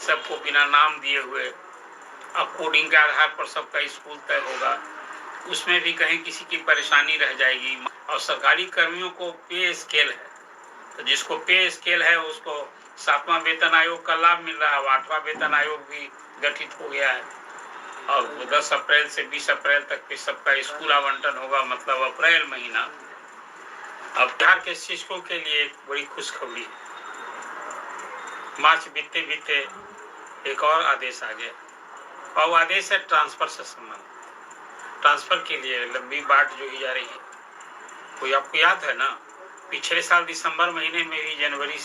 सबको बिना नाम दिए हुए अब कोडिंग के आधार पर सबका स्कूल तय होगा, उसमें भी कहीं किसी की परेशानी रह जाएगी। और सरकारी कर्मियों को पे स्केल है, तो जिसको पे स्केल है उसको 7वां वेतन आयोग का लाभ मिल रहा है। 8वां वेतन आयोग भी गठित हो गया है और 10 अप्रैल से 20 अप्रैल तक के सबका स्कूल आवंटन होगा, मतलब अप्रैल महीना। अब बिहार के शिक्षकों के लिए एक बड़ी खुशखबरी है। मार्च बीतते बीतते एक और आदेश आ गया और वो आदेश है ट्रांसफर से संबंधित। ट्रांसफर के लिए लंबी बाट जो ही जा रही है। कोई आपको याद है ना, पिछले साल दिसंबर महीने में ही, जनवरी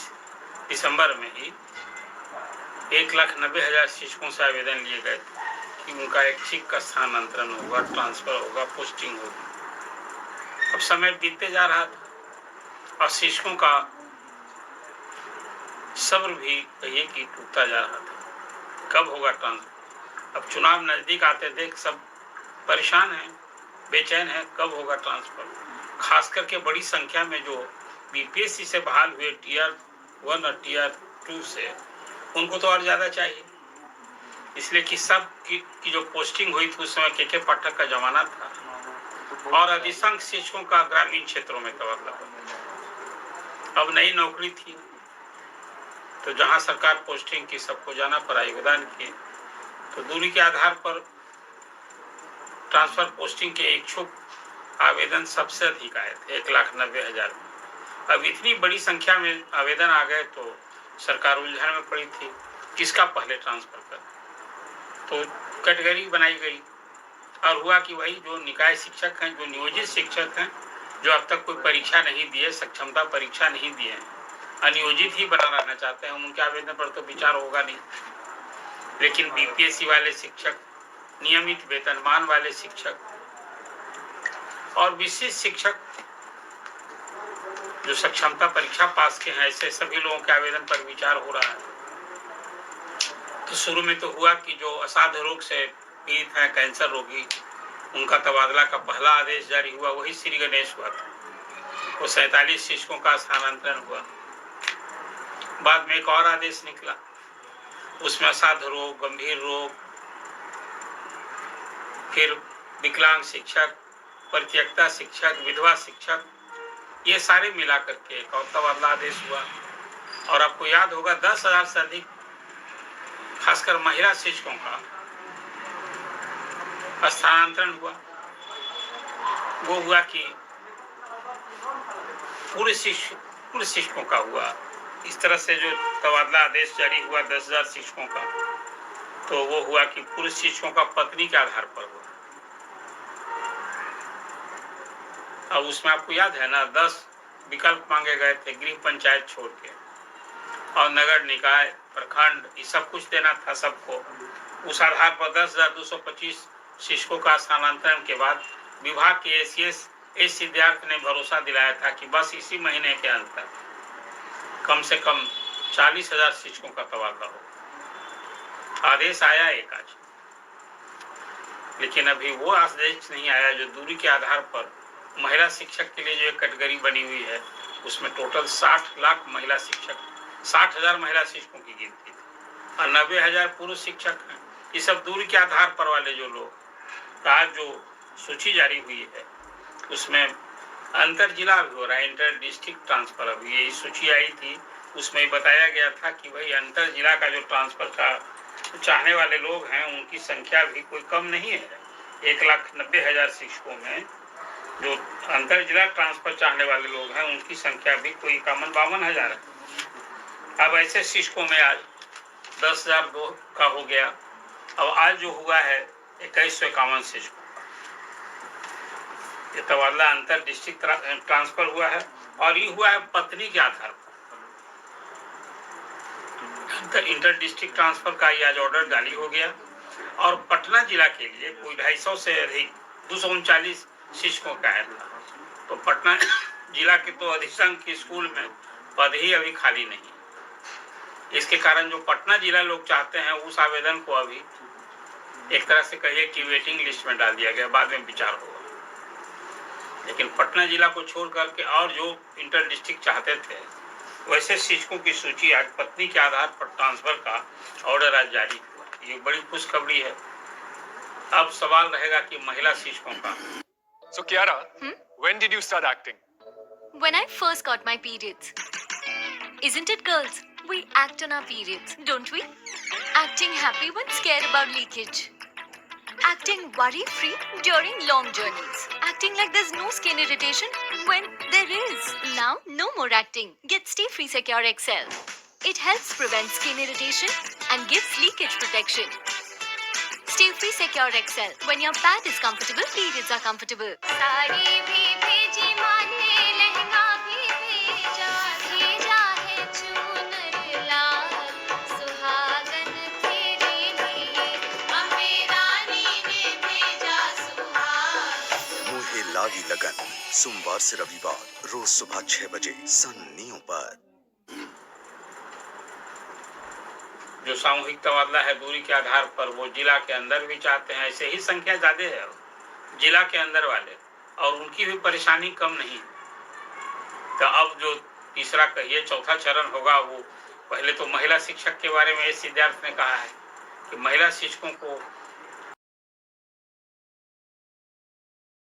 दिसंबर में ही 1,90,000 शिक्षकों से आवेदन लिए गए कि उनका ऐच्छिक का स्थानांतरण होगा, ट्रांसफर होगा, पोस्टिंग होगी। अब समय बीतते जा रहा था और शिक्षकों का सब्र भी कहिए कि टूटता जा रहा था। कब होगा ट्रांसफर? अब चुनाव नजदीक आते देख सब परेशान हैं, बेचैन हैं, कब होगा ट्रांसफर। खास करके बड़ी संख्या में जो बीपीएससी से बहाल हुए टीआर 1 और टीआर 2 से, उनको तो और ज्यादा चाहिए, इसलिए कि सब की जो पोस्टिंग हुई थी उस समय के पाठक का जमाना था और अधिसंख्य शिक्षकों का ग्रामीण क्षेत्रों में तबादला हो। अब नई नौकरी थी तो जहां सरकार पोस्टिंग की सबको जाना पड़ा, योगदान किए, तो दूरी के आधार पर ट्रांसफर पोस्टिंग के इच्छुक आवेदन सबसे अधिक आए थे, 1,90,000 में। अब इतनी बड़ी संख्या में आवेदन आ गए तो सरकार उलझन में पड़ी थी, किसका पहले ट्रांसफर कर। तो कैटेगरी बनाई गई और हुआ कि वही जो निकाय शिक्षक हैं, जो नियोजित शिक्षक हैं, जो अब तक कोई परीक्षा नहीं दिए, सक्षमता परीक्षा नहीं दिए हैं, अनियोजित ही बना रहना चाहते हैं, उनके आवेदन पर तो विचार होगा नहीं। लेकिन बीपीएससी वाले शिक्षक, नियमित वेतनमान वाले शिक्षक और विशिष्ट शिक्षक जो सक्षमता परीक्षा पास के हैं, ऐसे सभी लोगों के आवेदन पर विचार हो रहा है। तो शुरू में तो हुआ कि जो असाध्य रोग से पीड़ित हैं, कैंसर रोगी, उनका तबादला का पहला आदेश जारी हुआ, वही श्री गणेश हुआ था। वो 47 शिक्षकों का स्थानांतरण हुआ। बाद में एक और आदेश निकला, उसमें असाध्य रोग, गंभीर रोग, फिर विकलांग शिक्षक, परित्यक्ता शिक्षक, विधवा शिक्षक, ये सारे मिला करके एक और तबादला आदेश हुआ। और आपको याद होगा 10,000 से अधिक खासकर महिला शिक्षकों का स्थानांतरण हुआ। वो हुआ कि पूरे शिक्षकों का हुआ। इस तरह से जो तबादला आदेश जारी हुआ 10,000 शिक्षकों का, तो वो हुआ कि पूरे शिक्षकों का पत्नी के आधार पर हुआ। अब उसमें आपको याद है ना, 10 विकल्प मांगे गए थे, गृह पंचायत छोड़ के, और नगर निकाय, प्रखंड, ये सब कुछ देना था सबको। उस आधार पर 10,225 शिक्षकों का स्थानांतरण के बाद विभाग के एसीएस एस सिद्धार्थ ने भरोसा दिलाया था कि बस इसी महीने के अंत तक कम से कम 40,000 शिक्षकों का तबादला हो। आदेश आया एक आज, लेकिन अभी वो आदेश नहीं आया जो दूरी के आधार पर महिला शिक्षक के लिए जो एक कैटेगरी बनी हुई है, उसमें टोटल 60 लाख महिला शिक्षक, 60,000 महिला शिक्षकों की गिनती थी और 90,000 पुरुष शिक्षक हैं। ये सब दूरी के आधार पर वाले जो लोग, आज जो सूची जारी हुई है उसमें अंतर जिला भी हो रहा है, इंटर डिस्ट्रिक्ट ट्रांसफर। अभी ये सूची आई थी, उसमें बताया गया था कि भाई अंतर जिला का जो ट्रांसफर का चाहने वाले लोग हैं उनकी संख्या भी कोई कम नहीं है। 1,90,000 शिक्षकों में जो अंतर जिला ट्रांसफर चाहने वाले लोग हैं उनकी संख्या भी कोई 51-52 है। अब ऐसे शिक्षकों में आज 10,002 का हो गया। अब आज जो हुआ है 2,151 शिक्षकों, ये तबादला अंतर डिस्ट्रिक्ट ट्रांसफर हुआ है और ये हुआ है पत्नी के आधार पर। इंटर डिस्ट्रिक्ट ट्रांसफर का ये आज ऑर्डर जारी हो गया और पटना जिला के लिए कोई 250 से अधिक 239 शिक्षकों का है था। तो पटना जिला के तो अधिसंख्य स्कूल में पद ही अभी खाली नहीं। इसके कारण जो पटना जिला लोग चाहते हैं उस आवेदन को अभी एक तरह से कहिए कि वेटिंग लिस्ट में डाल दिया गया, बाद में विचार होगा। लेकिन पटना जिला को छोड़ करके और जो इंटर डिस्ट्रिक्ट चाहते थे वैसे शिक्षकों की सूची आज पत्नी के आधार पर ट्रांसफर का ऑर्डर आज जारी हुआ। ये बड़ी खुशखबरी है। अब सवाल रहेगा कि महिला शिक्षकों का। So Kiara, when did you start acting? When I first got my periods. Isn't it, girls? We act on our periods, don't we? Acting happy when scared about leakage. Acting worry-free during long journeys. Acting like there's no skin irritation when there is. Now, no more acting. Get Stay Free Secure XL. It helps prevent skin irritation and gives leakage protection. Stay Free Secure XL. When your pad is comfortable, periods are comfortable. Sari भी भेजी माने, लहंगा भी भेजा, भेजा है चूनर लाल, सुहागन तेरे लिए, अम्बे रानी ने भेजा सुहाग। मुहे लागी लगन, सोमवार से रविवार रोज सुबह 6 बजे सन न्यू पर। जो सामूहिक तबादला है दूरी के आधार पर, वो जिला के अंदर भी चाहते हैं। ऐसे ही संख्या ज्यादा है जिला के अंदर वाले, और उनकी भी परेशानी कम नहीं। तो अब जो तीसरा कहिए चौथा चरण होगा, वो पहले तो महिला शिक्षक के बारे में सिद्धार्थ ने कहा है कि महिला शिक्षकों को